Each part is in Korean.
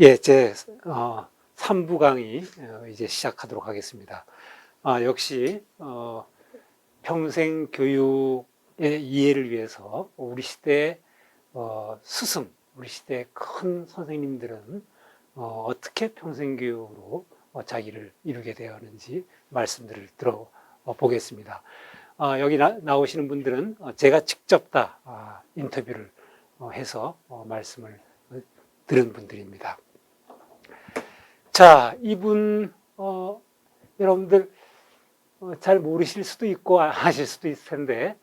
예, 제 3부 강의 이제 시작하도록 하겠습니다. 역시 평생 교육의 이해를 위해서 우리 시대의 스승, 우리 시대의 큰 선생님들은 어떻게 평생 교육으로 자기를 이루게 되었는지 말씀들을 들어보겠습니다. 여기 나오시는 분들은 제가 직접 다 인터뷰를 해서 말씀을 들은 분들입니다. 자, 이분 여러분들 잘 모르실 수도 있고 아실 수도 있을 텐데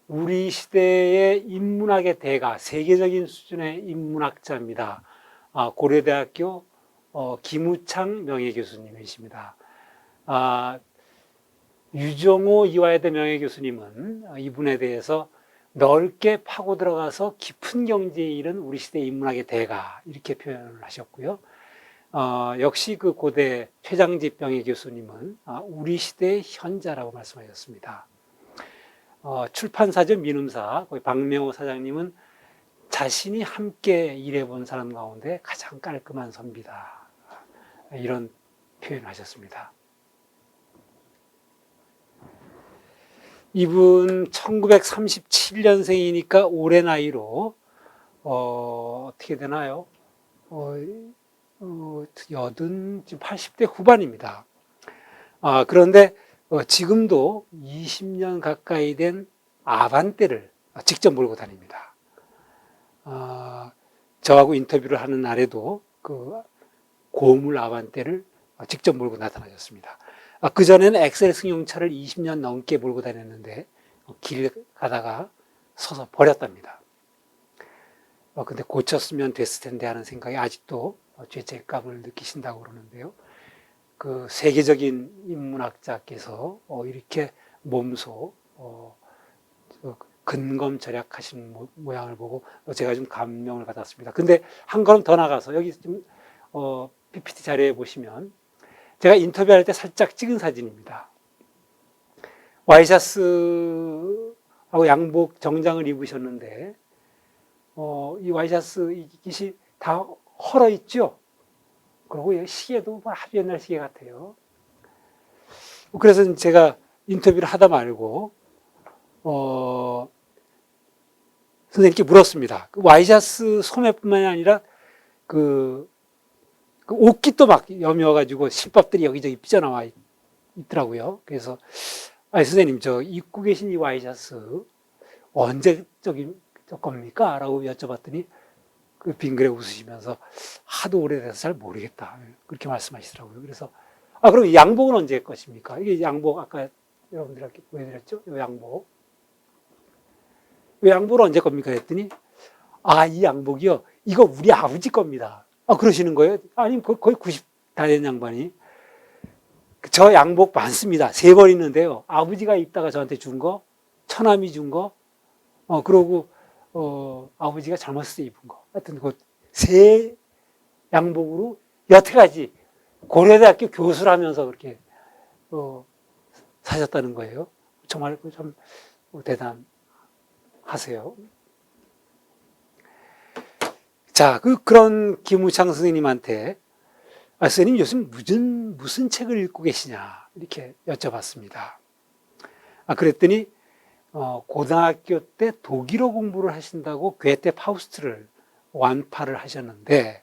우리 시대의 인문학의 대가, 세계적인 수준의 인문학자입니다. 고려대학교 김우창 명예교수님이십니다. 유정호 이화여대 명예교수님은 이분에 대해서 넓게 파고 들어가서 깊은 경지에 이른 우리 시대 인문학의 대가, 이렇게 표현을 하셨고요. 역시 그 고대 최장집 명예교수님은 우리 시대의 현자라고 말씀하셨습니다. 출판사죠, 민음사 박명호 사장님은 자신이 함께 일해본 사람 가운데 가장 깔끔한 선비다, 이런 표현을 하셨습니다. 이분 1937년생이니까 올해 나이로 어떻게 되나요? 지금 80대 후반입니다. 그런데 지금도 20년 가까이 된 아반떼를 직접 몰고 다닙니다. 저하고 인터뷰를 하는 날에도 그 고물 아반떼를 직접 몰고 나타나셨습니다. 그전에는 엑셀 승용차를 20년 넘게 몰고 다녔는데 길 가다가 서서 버렸답니다. 근데 고쳤으면 됐을 텐데 하는 생각이 아직도 죄책감을 느끼신다고 그러는데요. 그 세계적인 인문학자께서 이렇게 몸소 근검절약하신 모양을 보고 제가 좀 감명을 받았습니다. 근데 한 걸음 더 나가서 여기 좀 PPT 자료에 보시면 제가 인터뷰할 때 살짝 찍은 사진입니다. 와이셔츠하고 양복 정장을 입으셨는데 이 와이셔츠 이깃이 다 헐어 있죠. 그리고 시계도 아주 옛날 시계 같아요. 그래서 제가 인터뷰를 하다 말고 선생님께 물었습니다. 그 와이셔츠 소매뿐만이 아니라 그 옷깃도 막 여며가지고 실밥들이 여기저기 삐져나와 있더라고요. 그래서 선생님, 저 입고 계신 이 와이셔츠 언제적 겁니까? 라고 여쭤봤더니 그 빙그레 웃으시면서 하도 오래돼서 잘 모르겠다, 그렇게 말씀하시더라고요. 그래서 그럼 이 양복은 언제 것입니까? 이게 양복 아까 여러분들께 보여드렸죠? 이 양복. 이 양복은 언제 겁니까? 했더니 이 양복이요, 이거 우리 아버지 겁니다. 그러시는 거예요? 아니, 거의 90 다 된 양반이. 저 양복 많습니다. 3벌 있는데요. 아버지가 입다가 저한테 준 거, 처남이 준 거, 그러고, 아버지가 젊었을 때 입은 거. 하여튼, 새 양복으로 여태까지 고려대학교 교수라면서 그렇게, 사셨다는 거예요. 정말 참 대단하세요. 자, 그런 김우창 선생님한테 선생님 요즘 무슨 책을 읽고 계시냐, 이렇게 여쭤봤습니다. 그랬더니 고등학교 때 독일어 공부를 하신다고 괴테 파우스트를 완파를 하셨는데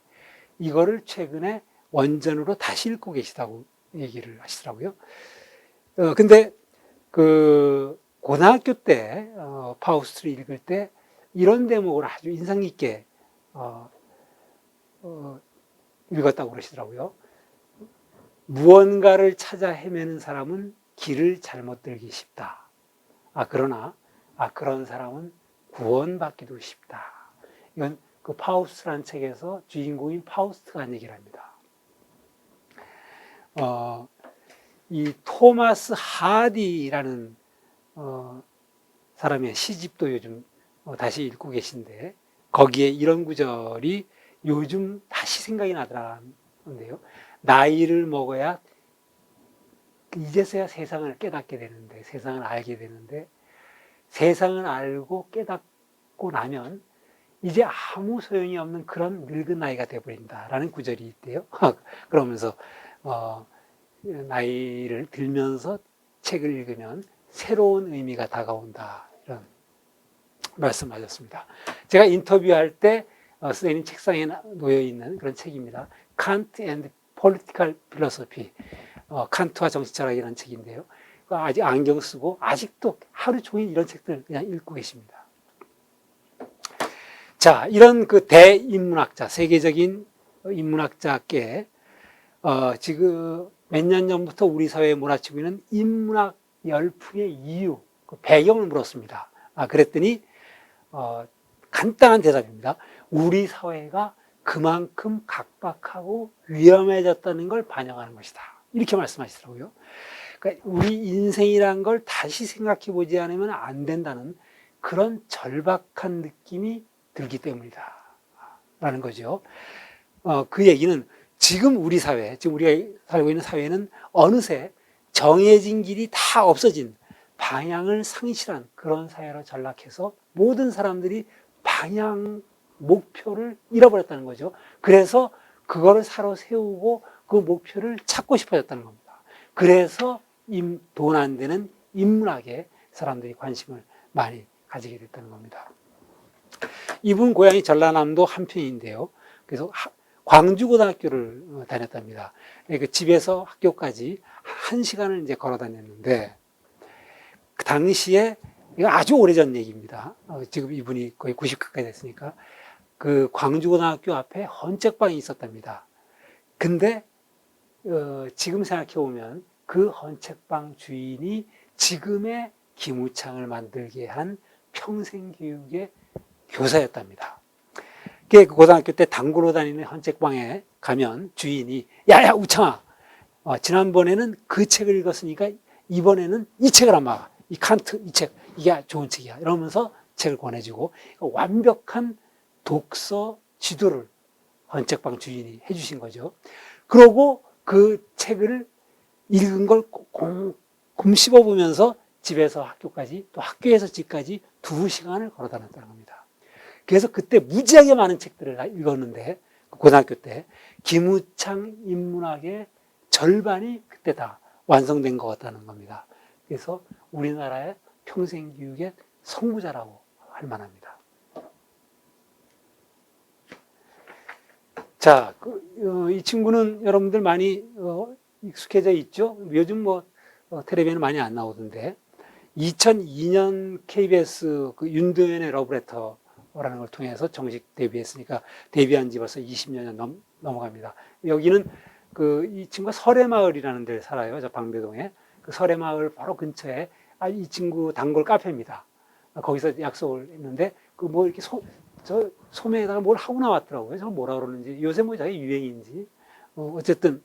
이거를 최근에 원전으로 다시 읽고 계시다고 얘기를 하시더라고요. 근데 그 고등학교 때 파우스트를 읽을 때 이런 대목을 아주 인상 깊게 읽었다고 그러시더라고요. 무언가를 찾아 헤매는 사람은 길을 잘못 들기 쉽다. 그러나 그런 사람은 구원받기도 쉽다. 이건 그 파우스트라는 책에서 주인공인 파우스트가 한 얘기를 합니다. 이 토마스 하디라는 사람의 시집도 요즘 다시 읽고 계신데 거기에 이런 구절이 요즘 다시 생각이 나더라는데요. 나이를 먹어야 이제서야 세상을 깨닫게 되는데, 세상을 알게 되는데, 세상을 알고 깨닫고 나면 이제 아무 소용이 없는 그런 늙은 나이가 되어버린다라는 구절이 있대요. 그러면서 나이를 들면서 책을 읽으면 새로운 의미가 다가온다, 이런 말씀하셨습니다. 제가 인터뷰할 때 선생님 책상에 놓여 있는 그런 책입니다. Kant and Political Philosophy, 칸트와 정치철학이라는 책인데요. 아직 안경 쓰고 아직도 하루 종일 이런 책들 그냥 읽고 계십니다. 자, 이런 그 대인문학자, 세계적인 인문학자께 지금 몇 년 전부터 우리 사회에 몰아치고 있는 인문학 열풍의 이유, 그 배경을 물었습니다. 그랬더니 간단한 대답입니다. 우리 사회가 그만큼 각박하고 위험해졌다는 걸 반영하는 것이다, 이렇게 말씀하시더라고요. 그러니까 우리 인생이란 걸 다시 생각해 보지 않으면 안 된다는 그런 절박한 느낌이 들기 때문이다 라는 거죠. 그 얘기는 지금 우리 사회, 지금 우리가 살고 있는 사회는 어느새 정해진 길이 다 없어진 방향을 상실한 그런 사회로 전락해서 모든 사람들이 방향, 목표를 잃어버렸다는 거죠. 그래서 그거를 새로 세우고 그 목표를 찾고 싶어졌다는 겁니다. 그래서 돈 안 되는 인문학에 사람들이 관심을 많이 가지게 됐다는 겁니다. 이분 고향이 전라남도 한편인데요. 그래서 광주고등학교를 다녔답니다. 그 집에서 학교까지 1시간을 이제 걸어 다녔는데, 그 당시에, 이거 아주 오래전 얘기입니다. 지금 이분이 거의 90 가까이 됐으니까, 그 광주고등학교 앞에 헌책방이 있었답니다. 근데, 지금 생각해보면 그 헌책방 주인이 지금의 김우창을 만들게 한 평생교육의 교사였답니다. 그 고등학교 때 당구로 다니는 헌책방에 가면 주인이 야야 우창아, 지난번에는 그 책을 읽었으니까 이번에는 이 책을 한번 봐. 이 칸트 이 책, 이게 좋은 책이야, 이러면서 책을 권해주고 완벽한 독서 지도를 헌책방 주인이 해주신 거죠. 그러고 그 책을 읽은 걸 곰씹어 보면서 집에서 학교까지, 또 학교에서 집까지 2시간을 걸어 다녔다는 겁니다. 그래서 그때 무지하게 많은 책들을 읽었는데, 고등학교 때 김우창 인문학의 절반이 그때 다 완성된 것 같다는 겁니다. 그래서 우리나라의 평생교육의 선구자라고 할 만합니다. 자, 이 친구는 여러분들 많이 익숙해져 있죠? 요즘 텔레비전에 많이 안 나오던데, 2002년 KBS 그 윤도현의 러브레터라는 걸 통해서 정식 데뷔했으니까 데뷔한 지 벌써 20년 넘어갑니다. 여기는 이 친구가 설해마을이라는 데를 살아요. 저 방배동에. 그 설해마을 바로 근처에 이 친구 단골 카페입니다. 거기서 약속을 했는데 이렇게 소매에다가 뭘 하고 나왔더라고요. 저걸 뭐라 그러는지, 요새 저게 유행인지. 어쨌든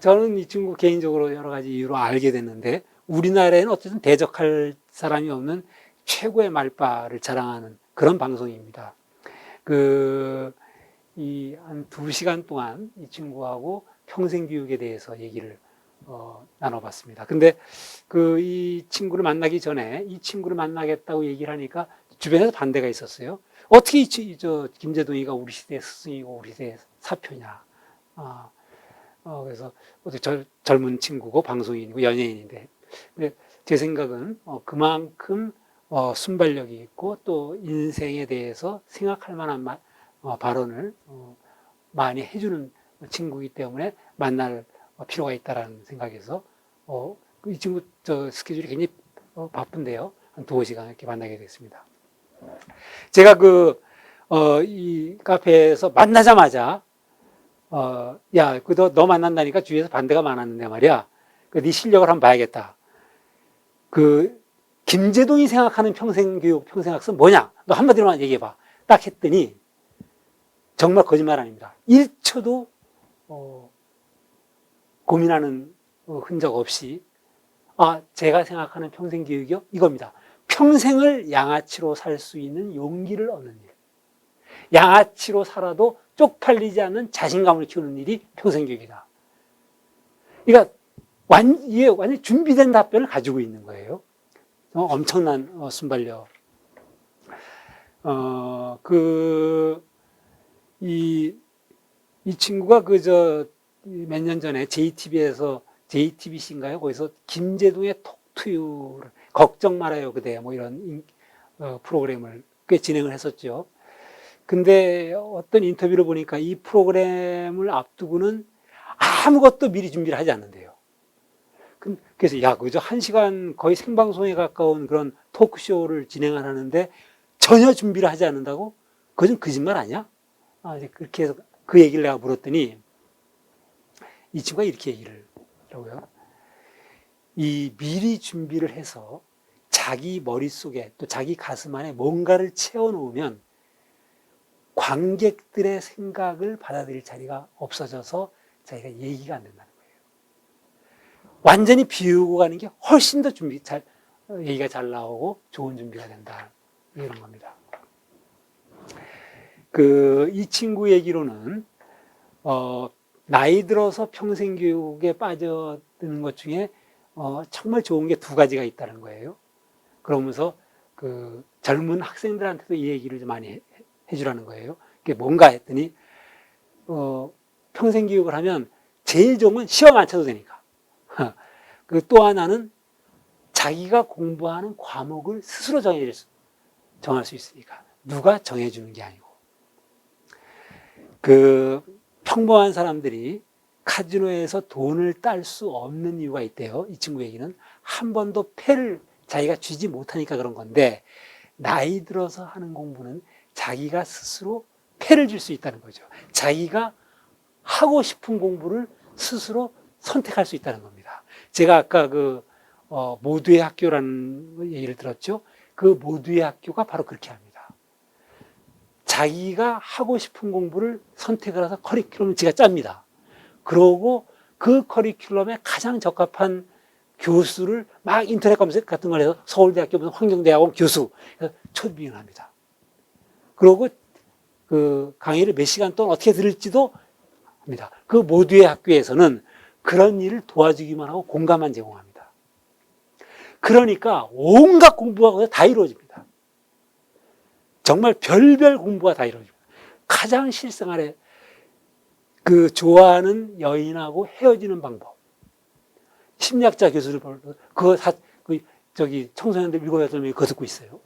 저는 이 친구 개인적으로 여러 가지 이유로 알게 됐는데, 우리나라에는 어쨌든 대적할 사람이 없는 최고의 말빨을 자랑하는 그런 방송입니다. 한 2시간 동안 이 친구하고 평생교육에 대해서 얘기를 나눠봤습니다. 근데 이 친구를 만나기 전에 이 친구를 만나겠다고 얘기를 하니까 주변에서 반대가 있었어요. 어떻게 김재동이가 우리 시대의 스승이고 우리 시대의 사표냐. 그래서 젊은 친구고 방송인이고 연예인인데, 근데 제 생각은 그만큼 순발력이 있고 또 인생에 대해서 생각할 만한 발언을 많이 해주는 친구이기 때문에 만날 필요가 있다라는 생각에서 이 친구 스케줄이 굉장히 바쁜데요. 한 2시간 이렇게 만나게 됐습니다. 제가 이 카페에서 만나자마자 야, 너 만난다니까 주위에서 반대가 많았는데 말이야. 네 실력을 한번 봐야겠다. 김재동이 생각하는 평생교육, 평생학습 뭐냐? 너 한마디로만 얘기해봐. 딱 했더니 정말 거짓말 아닙니다. 1초도 고민하는 흔적 없이 제가 생각하는 평생교육이요? 이겁니다. 평생을 양아치로 살 수 있는 용기를 얻는 일. 양아치로 살아도 쪽팔리지 않는 자신감을 키우는 일이 평생교육이다. 그러니까 이게 완전히 준비된 답변을 가지고 있는 거예요. 엄청난 순발력. 이 친구가 몇 년 전에 JTBC에서, JTBC인가요? 거기서 김제동의 톡투유를, 걱정 말아요, 그대. 뭐 이런, 프로그램을 꽤 진행을 했었죠. 근데 어떤 인터뷰를 보니까 이 프로그램을 앞두고는 아무것도 미리 준비를 하지 않는데요. 그래서, 야, 그저 1시간 거의 생방송에 가까운 그런 토크쇼를 진행을 하는데 전혀 준비를 하지 않는다고? 그건 거짓말 아니야? 이제 그렇게 해서 그 얘기를 내가 물었더니 이 친구가 이렇게 얘기를 하더라고요. 이 미리 준비를 해서 자기 머릿속에 또 자기 가슴 안에 뭔가를 채워놓으면 관객들의 생각을 받아들일 자리가 없어져서 자기가 얘기가 안 된다는 거예요. 완전히 비우고 가는 게 훨씬 더 얘기가 잘 나오고 좋은 준비가 된다. 이런 겁니다. 이 친구 얘기로는, 나이 들어서 평생교육에 빠져드는 것 중에, 정말 좋은 게 2가지가 있다는 거예요. 그러면서 젊은 학생들한테도 이 얘기를 좀 많이 해주라는 거예요. 그게 뭔가 했더니, 평생교육을 하면 제일 좋은 건 시험 안 쳐도 되니까. 또 하나는 자기가 공부하는 과목을 스스로 정할 수 있으니까. 누가 정해주는 게 아니고. 평범한 사람들이 카지노에서 돈을 딸 수 없는 이유가 있대요. 이 친구 얘기는. 한 번도 패를 자기가 쥐지 못하니까 그런 건데, 나이 들어서 하는 공부는 자기가 스스로 패를 줄 수 있다는 거죠. 자기가 하고 싶은 공부를 스스로 선택할 수 있다는 겁니다. 제가 아까 모두의 학교라는 얘기를 들었죠. 그 모두의 학교가 바로 그렇게 합니다. 자기가 하고 싶은 공부를 선택을 해서 커리큘럼을 제가 짭니다. 그러고 그 커리큘럼에 가장 적합한 교수를 막 인터넷 검색 같은 걸 해서 서울대학교 무슨 환경대학원 교수 초빙을 합니다. 그러고 강의를 몇 시간 동안 어떻게 들을지도 합니다. 그 모두의 학교에서는 그런 일을 도와주기만 하고 공간만 제공합니다. 그러니까 온갖 공부가 다 이루어집니다. 정말 별별 공부가 다 이루어집니다. 가장 실생활에 좋아하는 여인하고 헤어지는 방법. 심리학자 교수를 불러서 청소년들 7, 8명이 그거 듣고 있어요.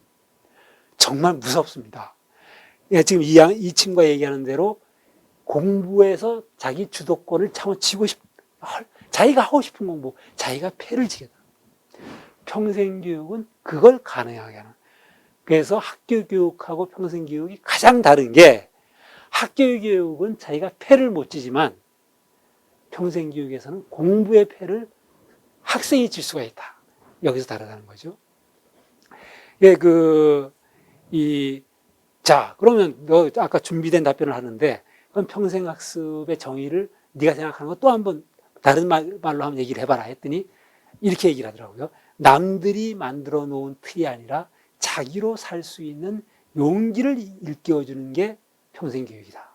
정말 무섭습니다. 지금 이 친구가 얘기하는 대로 공부에서 자기 주도권을 쥐고 자기가 하고 싶은 공부, 자기가 패를 지게 됩니다. 평생교육은 그걸 가능하게 하는. 그래서 학교 교육하고 평생교육이 가장 다른 게, 학교 교육은 자기가 패를 못 지지만 평생교육에서는 공부의 패를 학생이 질 수가 있다. 여기서 다르다는 거죠. 예, 그러면 너 아까 준비된 답변을 하는데, 그럼 평생학습의 정의를 네가 생각하는 거 또 한번 다른 말로 한번 얘기를 해봐라 했더니 이렇게 얘기를 하더라고요. 남들이 만들어 놓은 틀이 아니라 자기로 살 수 있는 용기를 일깨워주는 게 평생교육이다.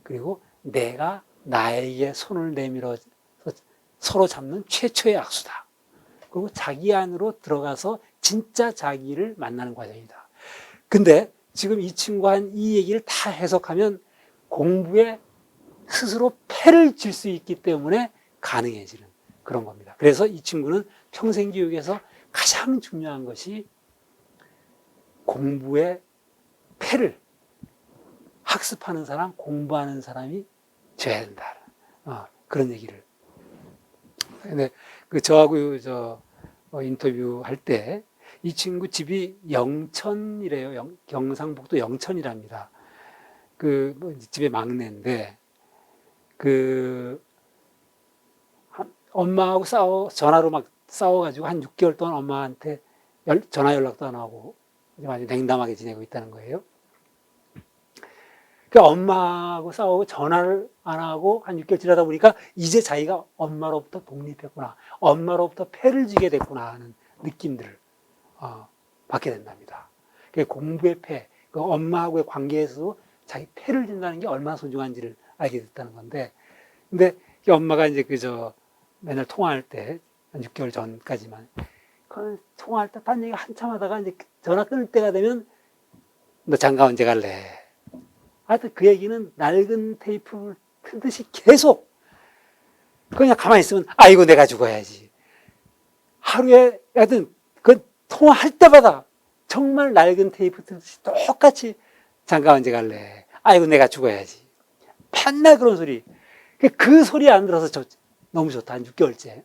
그리고 내가 나에게 손을 내밀어 서로 잡는 최초의 악수다. 그리고 자기 안으로 들어가서 진짜 자기를 만나는 과정이다. 근데 지금 이 친구가 한 이 얘기를 다 해석하면 공부에 스스로 패를 질 수 있기 때문에 가능해지는 그런 겁니다. 그래서 이 친구는 평생교육에서 가장 중요한 것이 공부의 패를 학습하는 사람, 공부하는 사람이 져야 된다. 그런 얘기를. 근데 저하고 인터뷰 할 때 이 친구 집이 영천이래요. 경상북도 영천이랍니다. 집의 막내인데, 엄마하고 전화로 막 싸워가지고 한 6개월 동안 엄마한테 전화 연락도 안 하고 아주 냉담하게 지내고 있다는 거예요. 엄마하고 싸우고 전화를 안 하고 한 6개월 지나다 보니까 이제 자기가 엄마로부터 독립했구나. 엄마로부터 패를 지게 됐구나 하는 느낌들을 받게 된답니다. 공부의 패, 엄마하고의 관계에서 자기 패를 진다는 게 얼마나 소중한지를 알게 됐다는 건데, 근데 엄마가 이제 맨날 통화할 때, 한 6개월 전까지만, 통화할 때 딴 얘기 한참 하다가 이제 전화 끊을 때가 되면 너 장가 언제 갈래? 하여튼 그 얘기는 낡은 테이프를 틀듯이 계속 그냥 가만히 있으면 아이고 내가 죽어야지. 하루에 하여튼 그 통화할 때마다 정말 낡은 테이프 틀듯이 똑같이 장가 언제 갈래? 아이고 내가 죽어야지. 맨날 그런 소리. 그 소리 안 들어서 너무 좋다. 한 6개월째.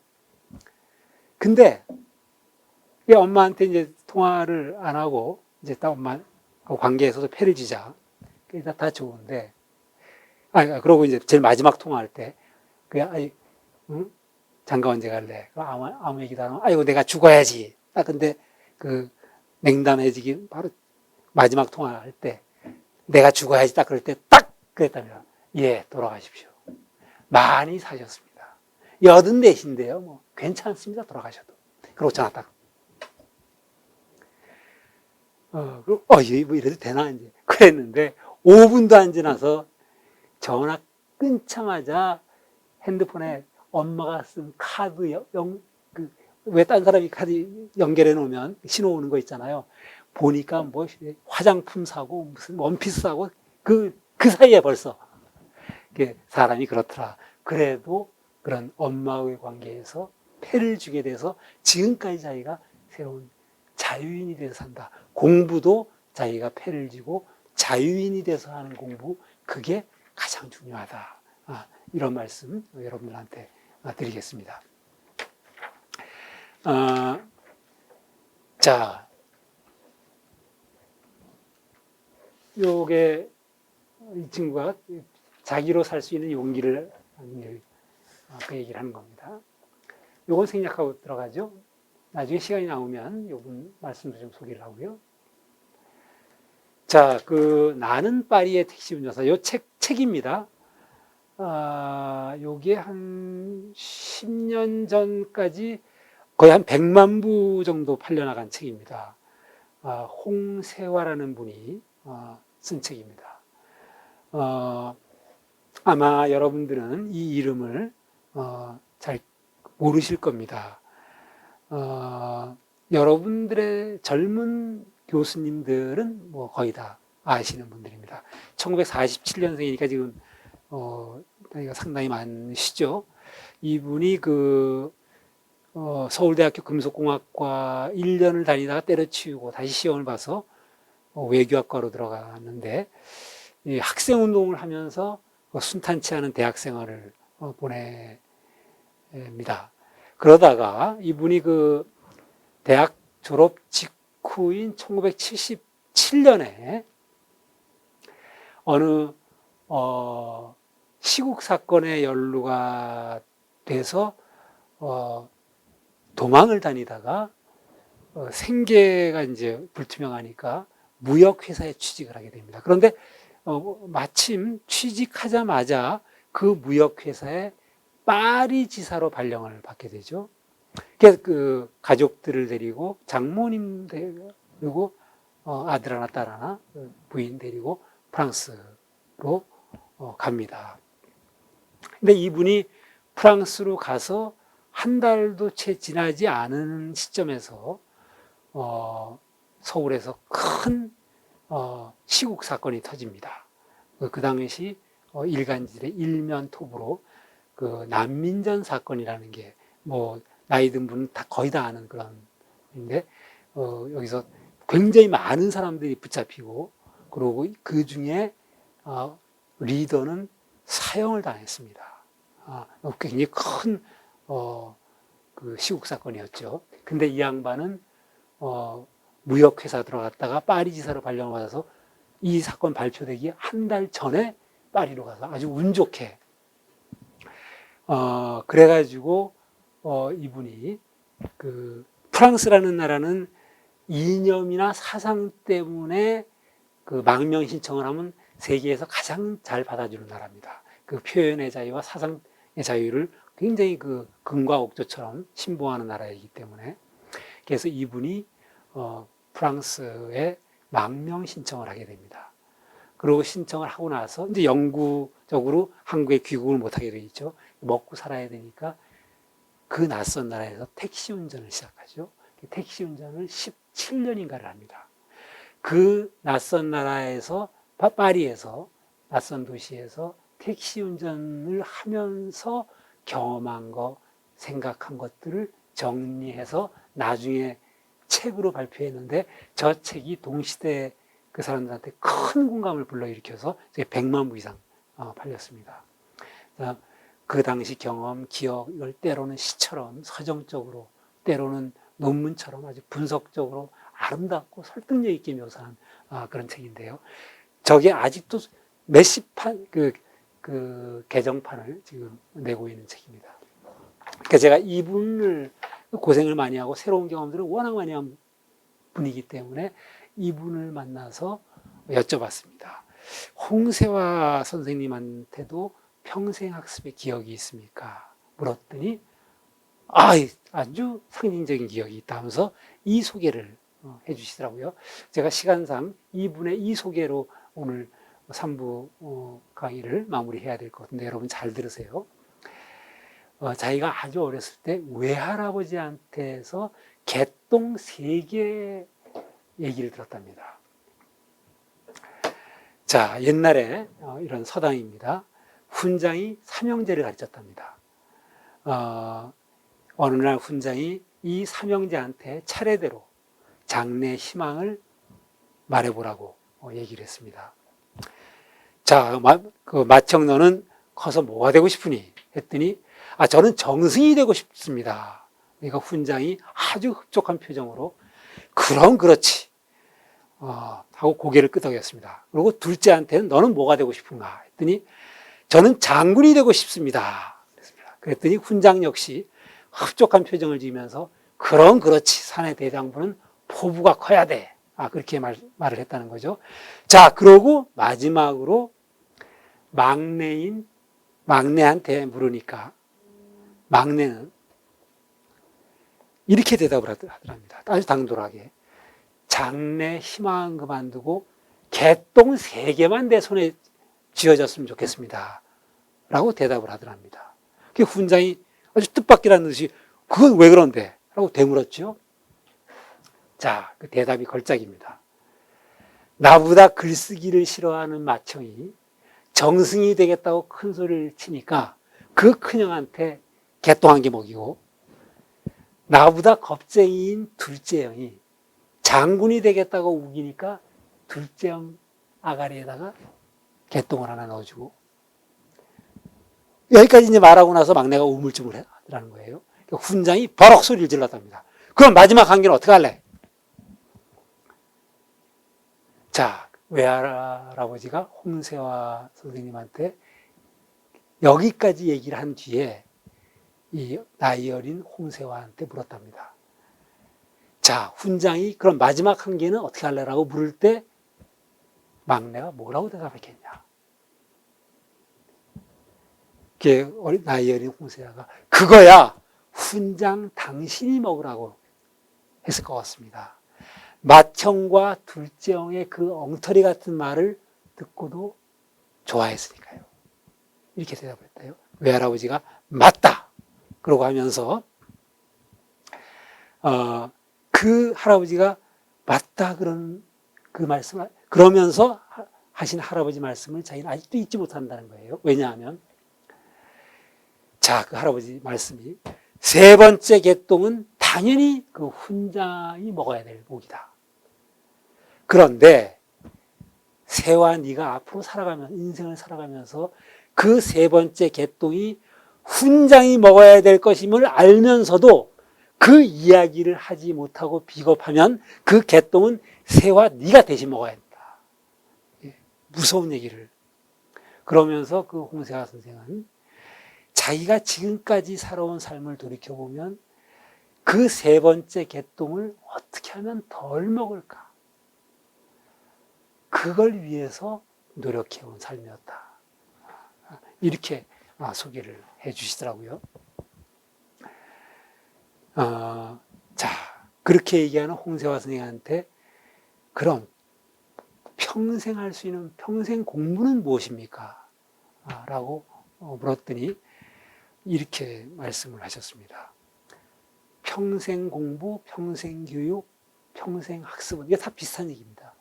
근데 엄마한테 이제 통화를 안 하고 이제 딱 엄마하고 관계에서도 패를 지자. 그게 다 좋은데. 그러고 이제 제일 마지막 통화할 때, 응? 장가 언제 갈래? 아무 얘기도 안 하고, 아이고, 내가 죽어야지. 딱 근데 냉담해지기 바로 마지막 통화할 때, 내가 죽어야지. 딱 그럴 때, 딱! 그랬다면, 예, 돌아가십시오. 많이 사셨습니다. 84인데요. 뭐, 괜찮습니다. 돌아가셔도. 그러고 전화 딱. 이래도 되나? 이제. 그랬는데, 5분도 안 지나서 전화 끊자마자 핸드폰에 엄마가 쓴 카드 왜 딴 사람이 카드 연결해 놓으면 신호 오는 거 있잖아요. 보니까 뭐 화장품 사고 무슨 원피스 사고 그 사이에 벌써 사람이 그렇더라. 그래도 그런 엄마의 관계에서 패를 주게 돼서 지금까지 자기가 새로운 자유인이 돼서 산다. 공부도 자기가 패를 지고 자유인이 돼서 하는 공부, 그게 가장 중요하다. 이런 말씀 여러분들한테 드리겠습니다. 자, 요게 이 친구가 자기로 살 수 있는 용기를 그 얘기를 하는 겁니다. 요건 생략하고 들어가죠. 나중에 시간이 나오면 요분 말씀도 좀 소개를 하고요. 자, 나는 파리의 택시 운전사. 요 책입니다. 요게 한 10년 전까지 거의 한 100만 부 정도 팔려나간 책입니다. 홍세화라는 분이 쓴 책입니다. 아마 여러분들은 이 이름을 잘 모르실 겁니다. 여러분들의 젊은 교수님들은 뭐 거의 다 아시는 분들입니다. 1947년생이니까 지금 나이가 상당히 많으시죠. 이분이 서울대학교 금속공학과 1년을 다니다가 때려치우고 다시 시험을 봐서 외교학과로 들어갔는데 이 학생운동을 하면서 순탄치 않은 대학 생활을 보냅니다. 그러다가 이분이 대학 졸업 직후인 1977년에 어느 시국 사건에 연루가 돼서 도망을 다니다가 생계가 이제 불투명하니까 무역회사에 취직을 하게 됩니다. 그런데 마침 취직하자마자 그 무역회사에 파리 지사로 발령을 받게 되죠. 그래서 가족들을 데리고 장모님 데리고 아들 하나 딸 하나 부인 데리고 프랑스로 갑니다. 근데 이분이 프랑스로 가서 한 달도 채 지나지 않은 시점에서 서울에서 큰 시국 사건이 터집니다. 그 당시 일간지의 일면톱으로 난민전 사건이라는 게 뭐 나이 든 분은 거의 다 아는 그런 인데 여기서 굉장히 많은 사람들이 붙잡히고 그러고 그 중에 리더는 사형을 당했습니다. 굉장히 큰 시국 사건이었죠. 근데 이 양반은 무역회사 들어갔다가 파리 지사로 발령을 받아서 이 사건 발표되기 한 달 전에 파리로 가서 아주 운 좋게 그래가지고 이분이 프랑스라는 나라는 이념이나 사상 때문에 망명 신청을 하면 세계에서 가장 잘 받아주는 나라입니다. 표현의 자유와 사상의 자유를 굉장히 금과 옥조처럼 신봉하는 나라이기 때문에 그래서 이분이 프랑스에 망명 신청을 하게 됩니다. 그리고 신청을 하고 나서 이제 영구적으로 한국에 귀국을 못하게 되겠죠. 먹고 살아야 되니까 그 낯선 나라에서 택시 운전을 시작하죠. 택시 운전을 17년인가를 합니다. 그 낯선 나라에서, 파리에서, 낯선 도시에서 택시 운전을 하면서 경험한 거, 생각한 것들을 정리해서 나중에 책으로 발표했는데, 저 책이 동시대 그 사람들한테 큰 공감을 불러일으켜서 100만 부 이상 팔렸습니다. 그 당시 경험, 기억, 이걸 때로는 시처럼 서정적으로, 때로는 논문처럼 아주 분석적으로 아름답고 설득력 있게 묘사한 그런 책인데요. 저게 아직도 몇십 판, 개정판을 지금 내고 있는 책입니다. 그러니까 제가 이분을 고생을 많이 하고 새로운 경험들을 워낙 많이 한 분이기 때문에 이분을 만나서 여쭤봤습니다. 홍세화 선생님한테도 평생 학습의 기억이 있습니까? 물었더니 아주 상징적인 기억이 있다 하면서 이 소개를 해주시더라고요. 제가 시간상 이분의 이 소개로 오늘 3부 강의를 마무리해야 될 것 같은데 여러분 잘 들으세요. 자기가 아주 어렸을 때 외할아버지한테서 개똥 3개 얘기를 들었답니다. 자, 옛날에 이런 서당입니다. 훈장이 삼형제를 가르쳤답니다. 어느 날 훈장이 이 삼형제한테 차례대로 장래 희망을 말해보라고 얘기를 했습니다. 자, 마청 너는 커서 뭐가 되고 싶으니? 했더니 저는 정승이 되고 싶습니다. 그러니까 훈장이 아주 흡족한 표정으로 그럼 그렇지 하고 고개를 끄덕였습니다. 그리고 둘째한테는 너는 뭐가 되고 싶은가? 했더니 저는 장군이 되고 싶습니다. 그랬더니 훈장 역시 흡족한 표정을 지으면서 그럼 그렇지. 사내 대장부는 포부가 커야 돼. 그렇게 말을 했다는 거죠. 자, 그러고 마지막으로 막내한테 물으니까 막내는 이렇게 대답을 하더랍니다. 아주 당돌하게. 장래 희망은 그만두고 개똥 3개만 내 손에 쥐어졌으면 좋겠습니다. 라고 대답을 하더랍니다. 그 훈장이 아주 뜻밖이라는 듯이 그건 왜 그런데? 라고 되물었죠. 자, 그 대답이 걸작입니다. 나보다 글쓰기를 싫어하는 마청이 정승이 되겠다고 큰 소리를 치니까 그 큰형한테 개똥 1개 먹이고 나보다 겁쟁이인 둘째 형이 장군이 되겠다고 우기니까 둘째 형 아가리에다가 개똥을 하나 넣어주고 여기까지 이제 말하고 나서 막내가 우물쭈물 하더라는 거예요. 훈장이 버럭 소리를 질렀답니다. 그럼 마지막 관계는 어떻게 할래? 자, 외할아버지가 홍세화 선생님한테 여기까지 얘기를 한 뒤에 이 나이 어린 홍세화한테 물었답니다. 자, 훈장이 그럼 마지막 한계는 어떻게 할래라고 물을 때 막내가 뭐라고 대답했겠냐? 나이 어린 홍세화가 그거야 훈장 당신이 먹으라고 했을 것 같습니다. 맏형과 둘째 형의 그 엉터리 같은 말을 듣고도 좋아했으니까요. 이렇게 대답을 했대요. 외할아버지가 맞다. 그러고 하면서 그 할아버지가 맞다 그런 그 말씀을 그러면서 하신 할아버지 말씀을 자기는 아직도 잊지 못한다는 거예요. 왜냐하면 자, 그 할아버지 말씀이 3번째 개똥은 당연히 그 훈장이 먹어야 될 목이다. 그런데 새와 네가 앞으로 인생을 살아가면서 그 3번째 개똥이 훈장이 먹어야 될 것임을 알면서도 그 이야기를 하지 못하고 비겁하면 그 개똥은 새와 네가 대신 먹어야 된다. 무서운 얘기를. 그러면서 그 홍세화 선생은 자기가 지금까지 살아온 삶을 돌이켜보면 그 3번째 개똥을 어떻게 하면 덜 먹을까? 그걸 위해서 노력해온 삶이었다. 이렇게 소개를 해 주시더라고요. 자, 그렇게 얘기하는 홍세화 선생님한테 그럼 평생 할 수 있는 평생 공부는 무엇입니까? 라고 물었더니 이렇게 말씀을 하셨습니다. 평생 공부, 평생 교육, 평생 학습은 이게 다 비슷한 얘기입니다.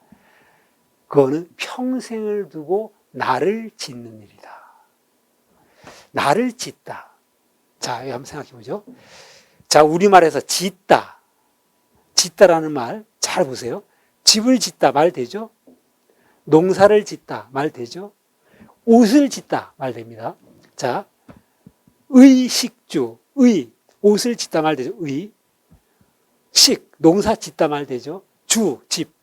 그거는 평생을 두고 나를 짓는 일이다. 나를 짓다. 자, 한번 생각해 보죠. 자, 우리말에서 짓다. 짓다라는 말 잘 보세요. 집을 짓다 말 되죠? 농사를 짓다 말 되죠? 옷을 짓다 말 됩니다. 자, 의식주, 옷을 짓다 말 되죠? 농사 짓다 말 되죠? 집.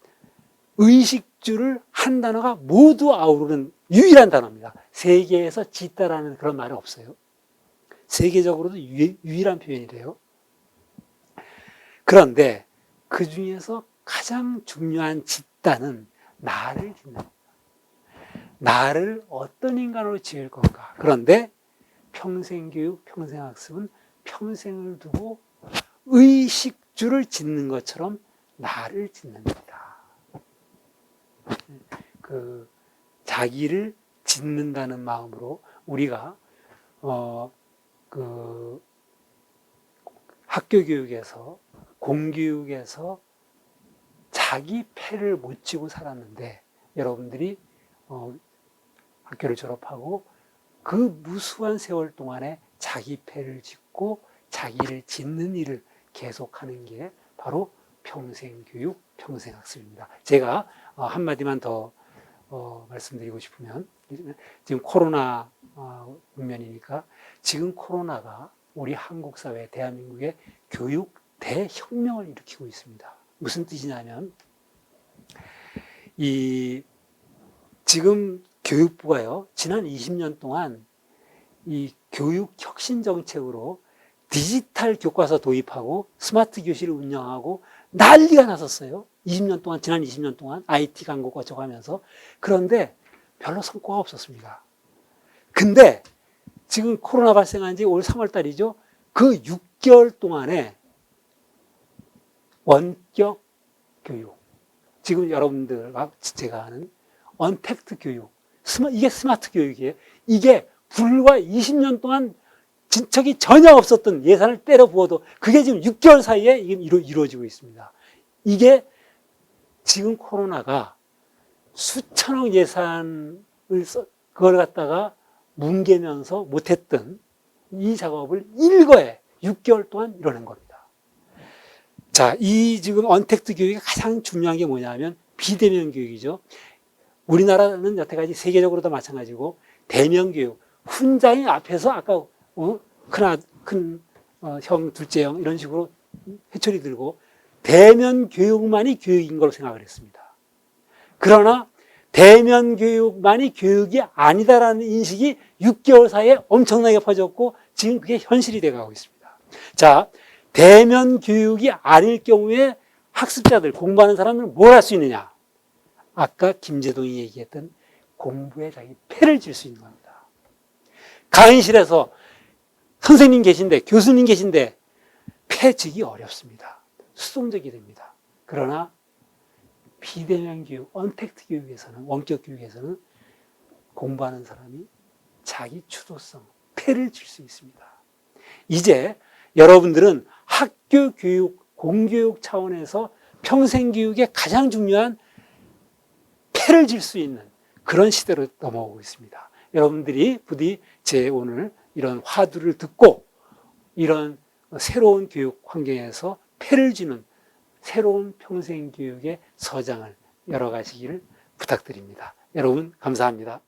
의식주를 한 단어가 모두 아우르는 유일한 단어입니다. 세계에서 짓다라는 그런 말이 없어요. 세계적으로도 유일한 표현이래요. 그런데 그 중에서 가장 중요한 짓다는 나를 짓는, 나를 어떤 인간으로 지을 건가. 그런데 평생교육, 평생학습은 평생을 두고 의식주를 짓는 것처럼 나를 짓는다. 자기를 짓는다는 마음으로 우리가 학교 교육에서, 공교육에서 자기 패를 못 쥐고 살았는데, 여러분들이 학교를 졸업하고 그 무수한 세월 동안에 자기 패를 짚고 자기를 짓는 일을 계속하는 게 바로 평생교육, 평생학습입니다. 제가 한마디만 더 말씀드리고 싶으면, 지금 코로나 국면이니까, 지금 코로나가 우리 한국 사회, 대한민국의 교육 대혁명을 일으키고 있습니다. 무슨 뜻이냐면, 지금 교육부가요, 지난 20년 동안 이 교육 혁신 정책으로 디지털 교과서 도입하고 스마트 교실을 운영하고 난리가 났었어요. 지난 20년 동안 IT 강국 어쩌고 하면서. 그런데 별로 성과가 없었습니다. 근데 지금 코로나 발생한 지 올 3월 달이죠. 그 6개월 동안에 원격 교육, 지금 여러분들과 제가 하는 언택트 교육, 이게 스마트 교육이에요. 이게 불과 20년 동안 진척이 전혀 없었던 예산을 때려 부어도 그게 지금 6개월 사이에 이루어지고 있습니다. 이게 지금 코로나가 수천억 예산을 그걸 갖다가 뭉개면서 못했던 이 작업을 일거에 6개월 동안 이뤄낸 겁니다. 자, 이 지금 언택트 교육의 가장 중요한 게 뭐냐면 비대면 교육이죠. 우리나라는 여태까지 세계적으로도 마찬가지고 대면 교육, 훈장이 앞에서 아까 큰 형, 둘째 형 이런 식으로 회초리 들고 대면 교육만이 교육인 걸로 생각을 했습니다. 그러나 대면 교육만이 교육이 아니다라는 인식이 6개월 사이에 엄청나게 퍼졌고 지금 그게 현실이 돼가고 있습니다. 자, 대면 교육이 아닐 경우에 학습자들, 공부하는 사람들은 뭘 할 수 있느냐? 아까 김재동이 얘기했던 공부에 자기 패를 질 수 있는 겁니다. 강의실에서 선생님 계신데, 교수님 계신데 패 지기 어렵습니다. 수동적이 됩니다. 그러나 비대면 교육, 언택트 교육에서는, 원격 교육에서는 공부하는 사람이 자기 주도성, 패를 질 수 있습니다. 이제 여러분들은 학교 교육, 공교육 차원에서 평생 교육의 가장 중요한 패를 질 수 있는 그런 시대로 넘어오고 있습니다. 여러분들이 부디 제 오늘 이런 화두를 듣고 이런 새로운 교육 환경에서 패를 쥐는 새로운 평생 교육의 서장을 열어가시기를 부탁드립니다. 여러분 감사합니다.